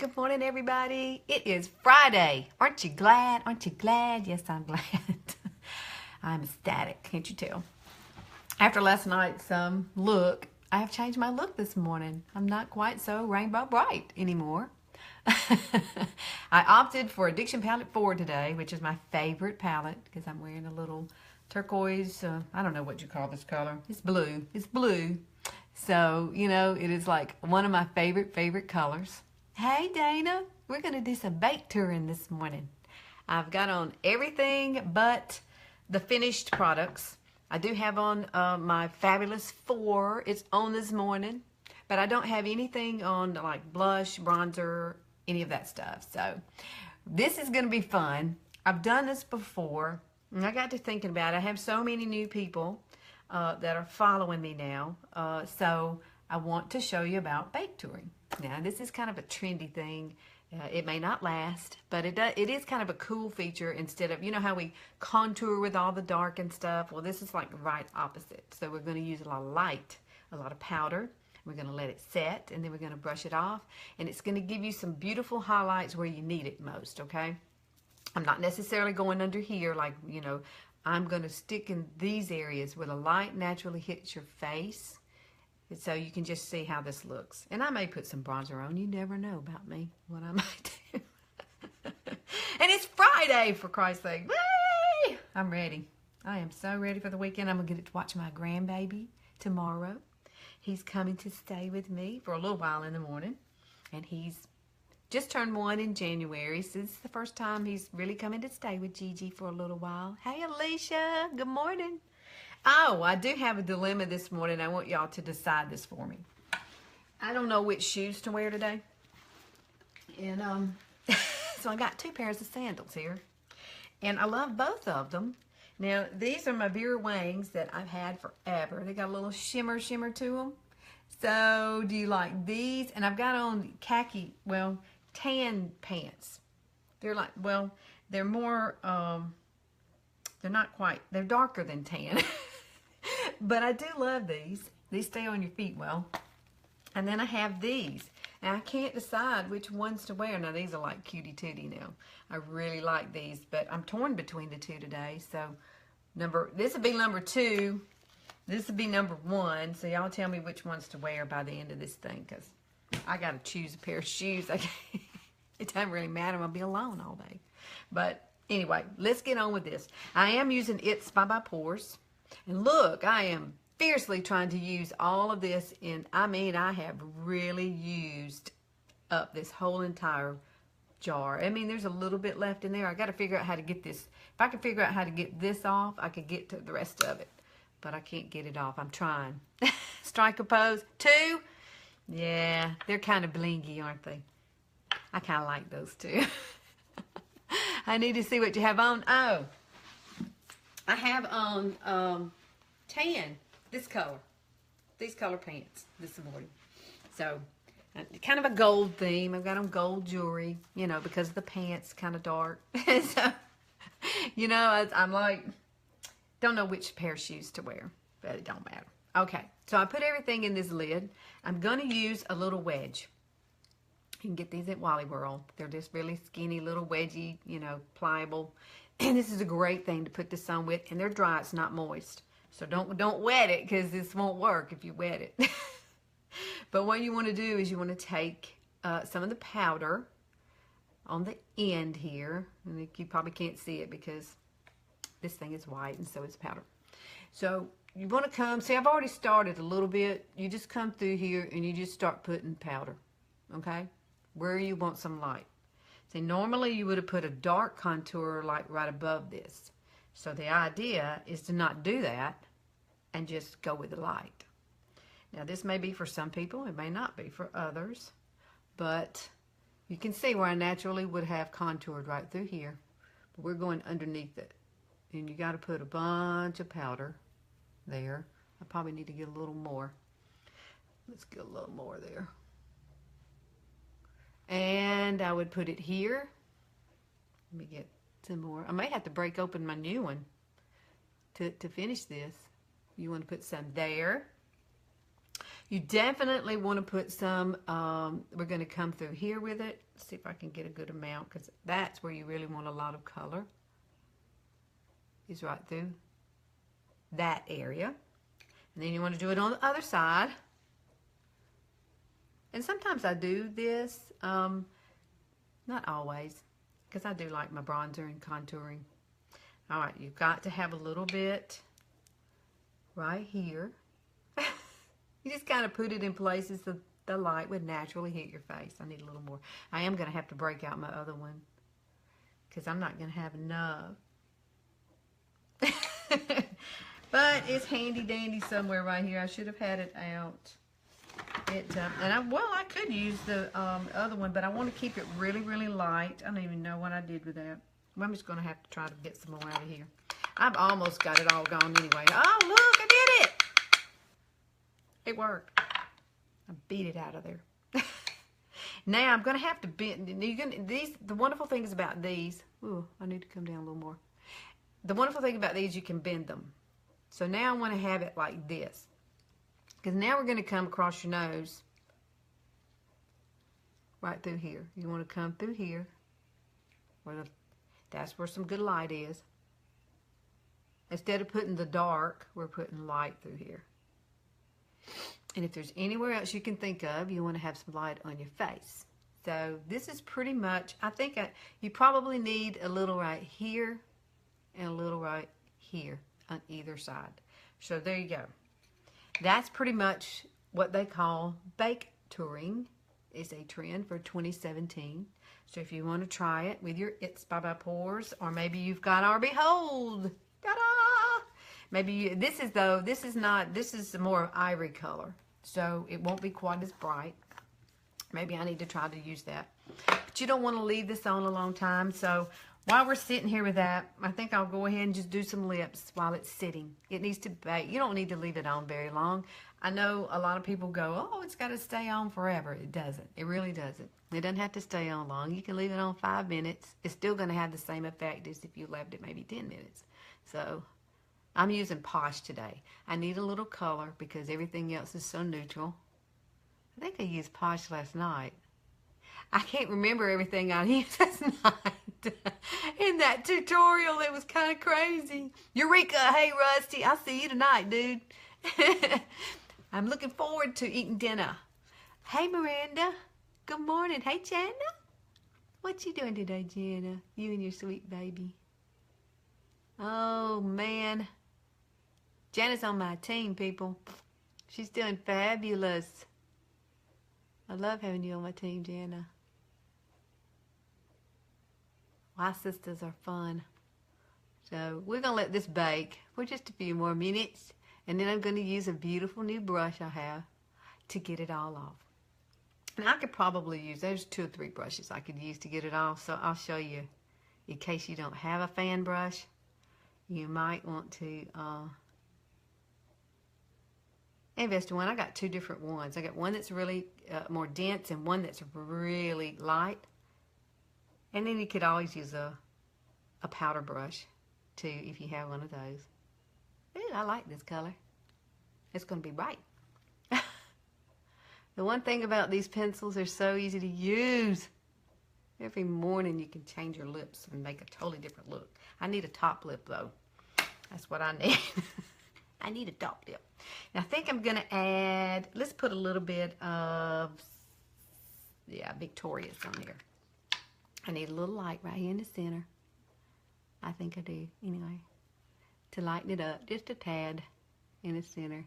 Good morning, everybody. It is Friday. Aren't you glad? Aren't you glad? Yes, I'm glad. I'm ecstatic. Can't you tell? After last night's look, I have changed my look this morning. I'm not quite so rainbow bright anymore. I opted for Addiction Palette 4 today, which is my favorite palette because I'm wearing a little turquoise. I don't know what you call this color. It's blue. It's blue. So, you know, it is like one of my favorite colors. Hey, Dana. We're going to do some bake touring this morning. I've got on everything but the finished products. I do have on my Fabulous 4. It's on this morning. But I don't have anything on like blush, bronzer, any of that stuff. So this is going to be fun. I've done this before. And I got to thinking about it. I have so many new people that are following me now. So I want to show you about bake touring. Now, this is kind of a trendy thing. It may not last, but it is kind of a cool feature instead of, you know how we contour with all the dark and stuff? Well, this is like right opposite. So we're going to use a lot of light, a lot of powder. We're going to let it set, and then we're going to brush it off. And it's going to give you some beautiful highlights where you need it most, okay? I'm not necessarily going under here like, you know, I'm going to stick in these areas where the light naturally hits your face. And so you can just see how this looks. And I may put some bronzer on. You never know about me, what I might do. And it's Friday, for Christ's sake. Whee! I'm ready. I am so ready for the weekend. I'm going to get to watch my grandbaby tomorrow. He's coming to stay with me for a little while in the morning. And he's just turned 1 in January. So this is the first time he's really coming to stay with Gigi for a little while. Hey, Alicia. Good morning. Oh, I do have a dilemma this morning. I want y'all to decide this for me. I don't know which shoes to wear today. And so I got 2 pairs of sandals here. And I love both of them. Now, these are my Vera Wangs that I've had forever. They got a little shimmer to them. So, do you like these? And I've got on khaki, well, tan pants. They're like, well, they're more, they're not quite, they're darker than tan. But I do love these. These stay on your feet well. And then I have these. Now, I can't decide which ones to wear. Now, these are like cutie tootie now. I really like these, but I'm torn between the two today. So, this would be number 2. This would be number 1. So, y'all tell me which ones to wear by the end of this thing, because I got to choose a pair of shoes. It doesn't really matter. I'll be alone all day. But anyway, let's get on with this. I am using It's by Pores. And look, I am fiercely trying to use all of this in, I mean, I have really used up this whole entire jar. I mean, there's a little bit left in there. I got to figure out how to get this. If I can figure out how to get this off, I could get to the rest of it. But I can't get it off. I'm trying. Strike a pose. 2. Yeah, they're kind of blingy, aren't they? I kind of like those too. I need to see what you have on. Oh, I have on tan, this color. These color pants this morning. So, kind of a gold theme. I've got on gold jewelry, you know, because the pants kind of dark. So, you know, I'm like, don't know which pair of shoes to wear, but it don't matter. Okay, so I put everything in this lid. I'm going to use a little wedge. You can get these at Wally World. They're just really skinny, little wedgy, you know, pliable. And this is a great thing to put this on with. And they're dry, it's not moist. So don't wet it, because this won't work if you wet it. But what you want to do is you want to take some of the powder on the end here. And you probably can't see it because this thing is white and so is powder. So you want to come, see, I've already started a little bit. You just come through here and you just start putting powder, okay? Where you want some light. See, normally you would have put a dark contour like right above this. So the idea is to not do that and just go with the light. Now, this may be for some people. It may not be for others. But you can see where I naturally would have contoured right through here. But we're going underneath it. And you got to put a bunch of powder there. I probably need to get a little more. Let's get a little more there. And I would put it here. Let me get some more. I may have to break open my new one to finish this. You want to put some there. You definitely want to put some, we're going to come through here with it. Let's see if I can get a good amount, because that's where you really want a lot of color. Is right through that area. And then you want to do it on the other side. And sometimes I do this, not always, because I do like my bronzer and contouring. All right, you've got to have a little bit right here. You just kind of put it in places that the light would naturally hit your face. I need a little more. I am going to have to break out my other one because I'm not going to have enough. But it's handy dandy somewhere right here. I should have had it out. I could use the other one, but I want to keep it really, really light. I don't even know what I did with that. Well, I'm just going to have to try to get some more out of here. I've almost got it all gone anyway. Oh, look, I did it. It worked. I beat it out of there. Now I'm going to have to bend. The wonderful things about these. Ooh, I need to come down a little more. The wonderful thing about these, you can bend them. So now I want to have it like this. Because now we're going to come across your nose. Right through here. You want to come through here. That's where some good light is. Instead of putting the dark, we're putting light through here. And if there's anywhere else you can think of, you want to have some light on your face. So this is pretty much, I think you probably need a little right here and a little right here on either side. So there you go. That's pretty much what they call bake touring. It's a trend for 2017. So if you want to try it with your It's Bye Pores, or maybe you've got our Behold. Ta-da! Maybe this is more ivory color. So it won't be quite as bright. Maybe I need to try to use that. But you don't want to leave this on a long time. So while we're sitting here with that, I think I'll go ahead and just do some lips while it's sitting. It needs to bake. You don't need to leave it on very long. I know a lot of people go, oh, it's got to stay on forever. It doesn't. It really doesn't. It doesn't have to stay on long. You can leave it on 5 minutes. It's still going to have the same effect as if you left it maybe 10 minutes. So I'm using Posh today. I need a little color because everything else is so neutral. I think I used Posh last night. I can't remember everything I used last night in that tutorial. It was kind of crazy. Eureka! Hey, Rusty. I'll see you tonight, dude. I'm looking forward to eating dinner. Hey, Miranda. Good morning. Hey, Jana. What you doing today, Jana? You and your sweet baby. Oh, man. Jana's on my team, people. She's doing fabulous. I love having you on my team, Jana. My sisters are fun. So we're going to let this bake for just a few more minutes. And then I'm going to use a beautiful new brush I have to get it all off. And I could probably use, there's 2 or 3 brushes I could use to get it off. So I'll show you in case you don't have a fan brush. You might want to invest in one. I got 2 different ones. I got one that's really more dense and one that's really light. And then you could always use a powder brush too if you have one of those. Ooh, I like this color. It's going to be bright. The one thing about these pencils, they're so easy to use. Every morning you can change your lips and make a totally different look. I need a top lip though. That's what I need. I need a top lip. Now I think I'm going to add, let's put a little bit of, Victoria's on here. I need a little light right here in the center. I think I do, anyway. To lighten it up, just a tad in the center.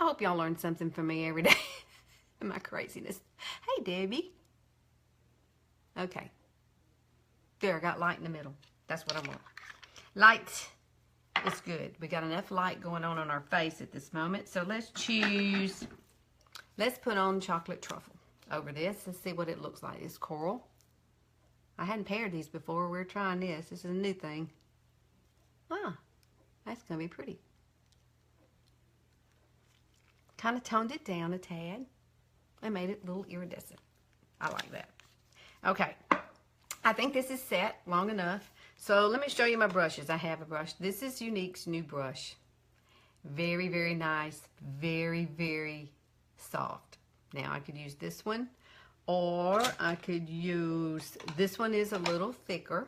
I hope y'all learn something from me every day. In my craziness. Hey, Debbie. Okay. There, I got light in the middle. That's what I want. Light is good. We got enough light going on our face at this moment. So let's put on chocolate truffle over this. Let's see what it looks like. It's coral. I hadn't paired these before. We're trying this. This is a new thing. Wow, that's going to be pretty. Kind of toned it down a tad. I made it a little iridescent. I like that. Okay, I think this is set long enough. So let me show you my brushes. I have a brush. This is Younique's new brush. Very, very nice. Very, very soft. Now I could use this one, or I could use, this one is a little thicker.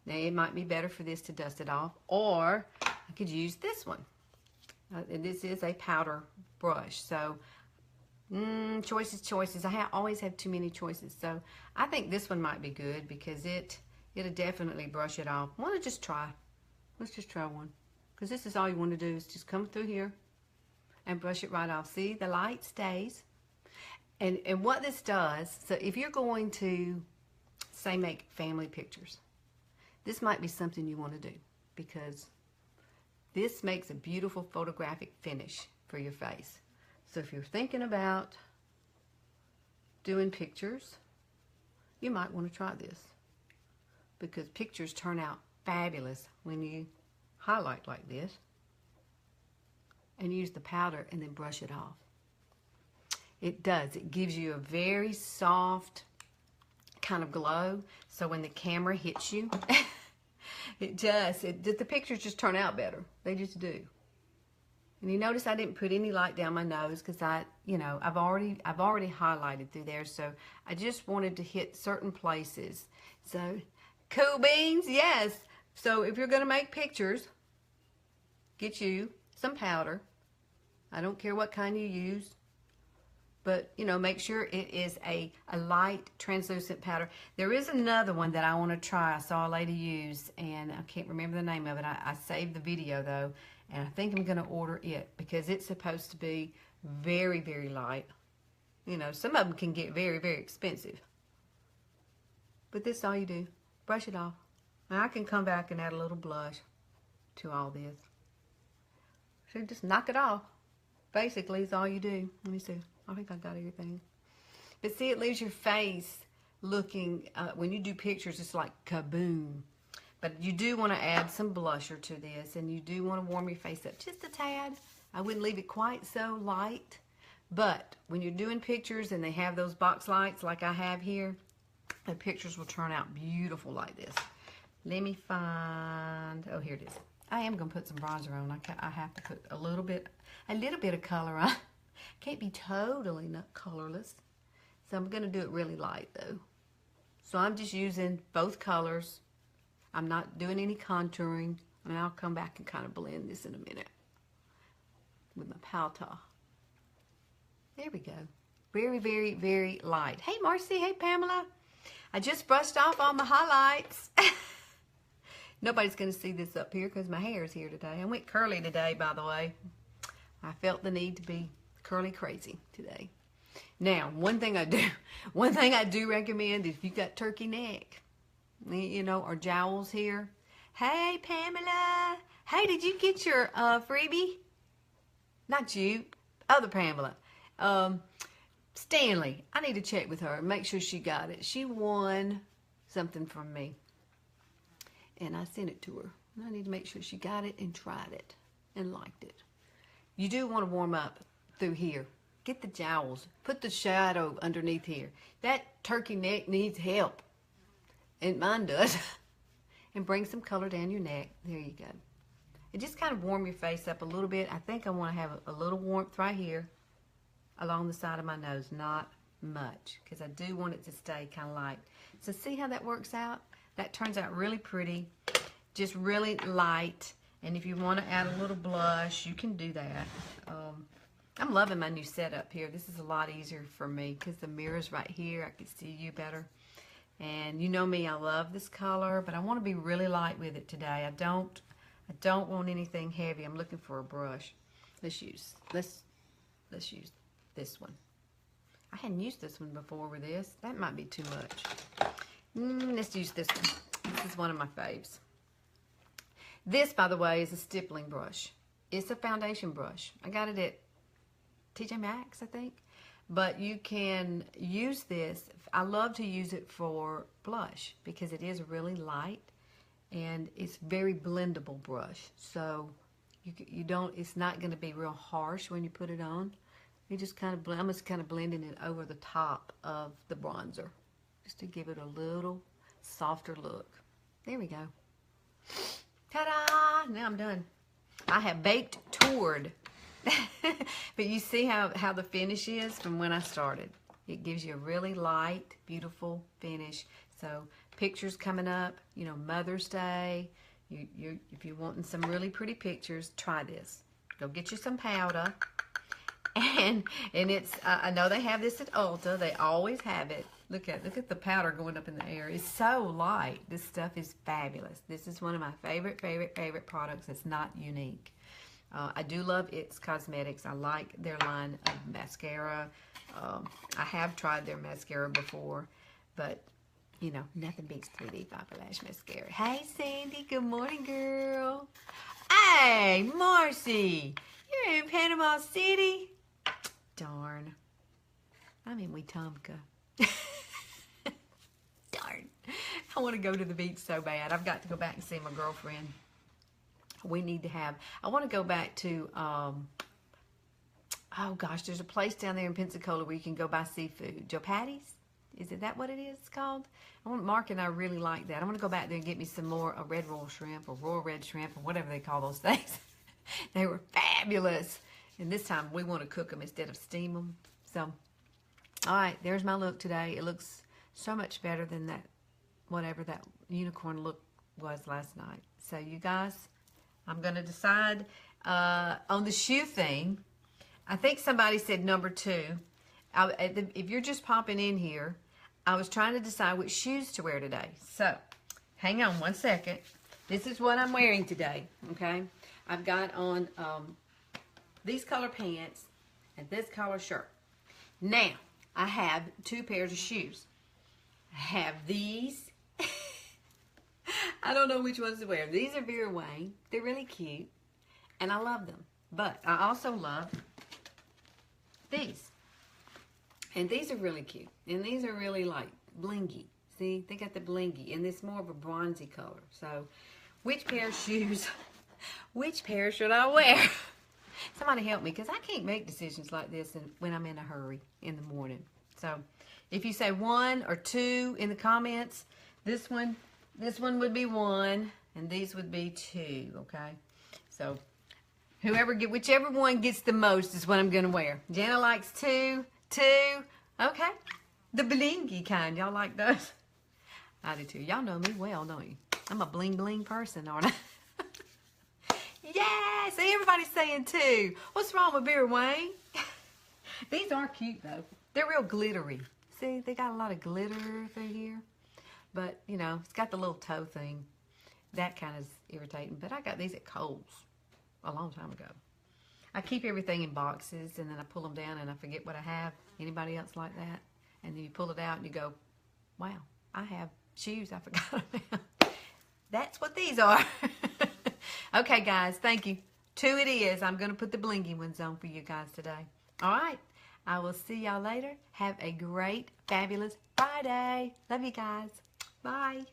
Now it might be better for this to dust it off, or I could use this one. And this is a powder brush, so choices. I always have too many choices, so I think this one might be good because it'll definitely brush it off. Want to just try? Let's just try one, because this is all you want to do is just come through here and brush it right off. See, the light stays, and what this does. So if you're going to say make family pictures, this might be something you want to do, because this makes a beautiful photographic finish for your face. So if you're thinking about doing pictures, you might want to try this, because pictures turn out fabulous when you highlight like this and use the powder and then brush it off. It does. It gives you a very soft kind of glow, so when the camera hits you, the pictures just turn out better. They just do. And you notice I didn't put any light down my nose because I've already highlighted through there, so I just wanted to hit certain places. So, cool beans, yes. So if you're going to make pictures, get you some powder. I don't care what kind you use, but make sure it is a light translucent powder. There is another one that I want to try. I saw a lady use, and I can't remember the name of it. I saved the video though, and I think I'm going to order it because it's supposed to be very, very light. Some of them can get very, very expensive, but this is all you do. Brush it off. Now I can come back and add a little blush to all this. So just knock it off. Basically, is all you do. Let me see. I think I got everything. But see, it leaves your face looking, when you do pictures, it's like kaboom. But you do want to add some blusher to this, and you do want to warm your face up just a tad. I wouldn't leave it quite so light. But when you're doing pictures and they have those box lights like I have here, the pictures will turn out beautiful like this. Let me find, oh, here it is. I am going to put some bronzer on. I have to put a little bit of color on. Can't be totally not colorless. So I'm going to do it really light though. So I'm just using both colors. I'm not doing any contouring. And I'll come back and kind of blend this in a minute with my powder. There we go. Very, very, very light. Hey Marcy, hey Pamela. I just brushed off all my highlights. Nobody's going to see this up here because my hair is here today. I went curly today, by the way. I felt the need to be curly crazy today. Now, one thing I do recommend is if you've got turkey neck, or jowls here. Hey, Pamela. Hey, did you get your freebie? Not you, other Pamela. Stanley. I need to check with her and make sure she got it. She won something from me, and I sent it to her. I need to make sure she got it and tried it and liked it. You do want to warm up through here. Get the jowls. Put the shadow underneath here. That turkey neck needs help, and mine does. And bring some color down your neck. There you go. And just kind of warm your face up a little bit. I think I want to have a little warmth right here along the side of my nose. Not much, because I do want it to stay kind of light. So see how that works out? That turns out really pretty. Just really light. And if you want to add a little blush, you can do that. I'm loving my new setup here. This is a lot easier for me because the mirror's right here. I can see you better. And you know me, I love this color, but I want to be really light with it today. I don't want anything heavy. I'm looking for a brush. Let's use this one. I hadn't used this one before with this. That might be too much. Let's use this one. This is one of my faves. This, by the way, is a stippling brush. It's a foundation brush. I got it at TJ Maxx, I think. But you can use this. I love to use it for blush because it is really light and it's very blendable brush. So you don't. It's not going to be real harsh when you put it on. You just kind of I'm just kind of blending it over the top of the bronzer, just to give it a little softer look. There we go. Ta-da! Now I'm done. I have baked toured. But you see how the finish is from when I started. It gives you a really light, beautiful finish. So pictures coming up, you know, Mother's Day. If you're wanting some really pretty pictures, try this. Go get you some powder. And it's I know they have this at Ulta. They always have it. Look at the powder going up in the air. It's so light. This stuff is fabulous. This is one of my favorite products. It's not Younique. I do love It's Cosmetics. I like their line of mascara. I have tried their mascara before, but you know, nothing beats 3D Papa Lash Mascara. Hey, Sandy. Good morning, girl. Hey, Marcy. You're in Panama City. Darn. I'm in Wetumpka. Darn. I want to go to the beach so bad. I've got to go back and see my girlfriend. We need to have, I want to go back to, oh gosh, there's a place down there in Pensacola where you can go buy seafood. Joe Patty's? Is it that what it is called? Mark and I really like that. I want to go back there and get me some more red royal shrimp or royal red shrimp or whatever they call those things. They were fabulous. And this time we want to cook them instead of steam them. So, all right, there's my look today. It looks so much better than that, whatever that unicorn look was last night. So you guys, I'm going to decide on the shoe thing. I think somebody said number 2. If you're just popping in here, I was trying to decide which shoes to wear today. So, hang on one second. This is what I'm wearing today, okay? I've got on these color pants and this color shirt. Now, I have 2 pairs of shoes. I have these. I don't know which ones to wear. These are Vera Wang. They're really cute, and I love them. But I also love these. And these are really cute. And these are really like blingy. See, they got the blingy. And it's more of a bronzy color. So, which pair of shoes, which pair should I wear? Somebody help me, because I can't make decisions like this when I'm in a hurry in the morning. So, if you say 1 or 2 in the comments, this one would be 1, and these would be 2, okay? So, whichever one gets the most is what I'm going to wear. Jana likes 2. Okay. The blingy kind. Y'all like those? I do too. Y'all know me well, don't you? I'm a bling bling person, aren't I? Yeah! See, everybody's saying 2. What's wrong with Vera Wang? These are cute, though. They're real glittery. See, they got a lot of glitter through here. But, you know, it's got the little toe thing. That kind of is irritating. But I got these at Kohl's a long time ago. I keep everything in boxes, and then I pull them down, and I forget what I have. Anybody else like that? And then you pull it out, and you go, wow, I have shoes I forgot about. That's what these are. Okay, guys, thank you. 2 it is. I'm going to put the blingy ones on for you guys today. All right. I will see y'all later. Have a great, fabulous Friday. Love you guys. Bye.